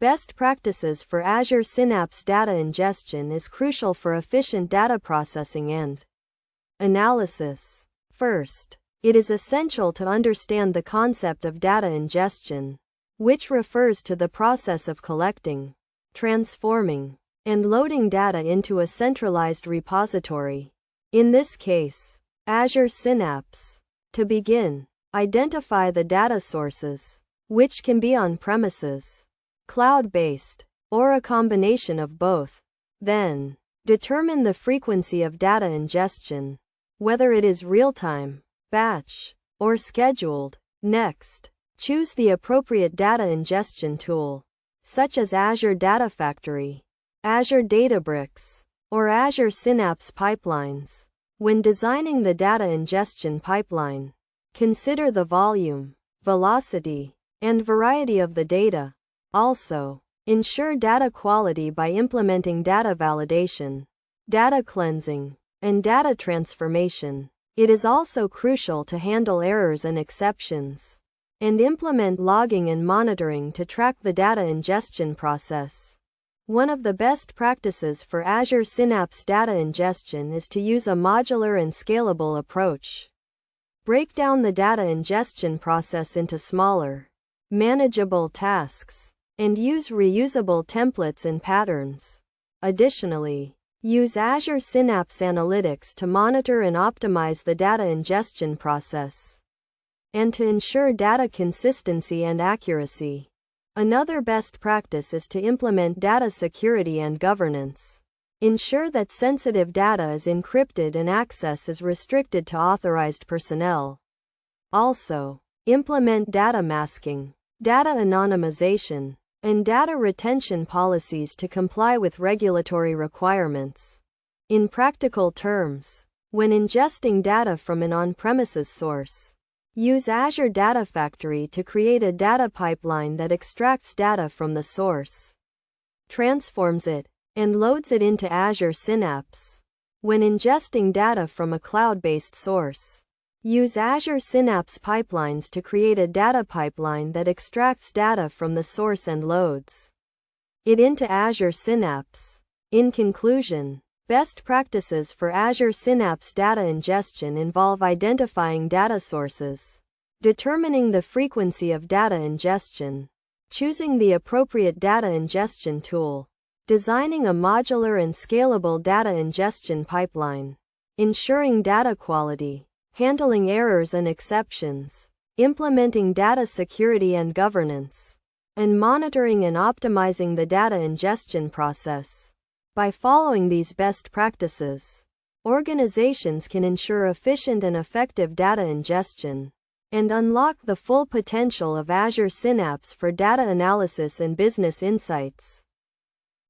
Best practices for Azure Synapse data ingestion is crucial for efficient data processing and analysis. First, it is essential to understand the concept of data ingestion, which refers to the process of collecting, transforming, and loading data into a centralized repository. In this case, Azure Synapse. To begin, identify the data sources, which can be on-premises, cloud-based, or a combination of both. Then, determine the frequency of data ingestion, whether it is real-time, batch, or scheduled. Next, choose the appropriate data ingestion tool, such as Azure Data Factory, Azure Databricks, or Azure Synapse Pipelines. When designing the data ingestion pipeline, consider the volume, velocity, and variety of the data. Also, ensure data quality by implementing data validation, data cleansing, and data transformation. It is also crucial to handle errors and exceptions, and implement logging and monitoring to track the data ingestion process. One of the best practices for Azure Synapse data ingestion is to use a modular and scalable approach. Break down the data ingestion process into smaller, manageable tasks, and use reusable templates and patterns. Additionally, use Azure Synapse Analytics to monitor and optimize the data ingestion process, and to ensure data consistency and accuracy. Another best practice is to implement data security and governance. Ensure that sensitive data is encrypted and access is restricted to authorized personnel. Also, implement data masking, data anonymization, and data retention policies to comply with regulatory requirements. In practical terms, when ingesting data from an on-premises source, use Azure Data Factory to create a data pipeline that extracts data from the source, transforms it, and loads it into Azure Synapse. When ingesting data from a cloud-based source, use Azure Synapse pipelines to create a data pipeline that extracts data from the source and loads it into Azure Synapse. In conclusion, best practices for Azure Synapse data ingestion involve identifying data sources, determining the frequency of data ingestion, choosing the appropriate data ingestion tool, designing a modular and scalable data ingestion pipeline, ensuring data quality, handling errors and exceptions, implementing data security and governance, and monitoring and optimizing the data ingestion process. By following these best practices, organizations can ensure efficient and effective data ingestion and unlock the full potential of Azure Synapse for data analysis and business insights.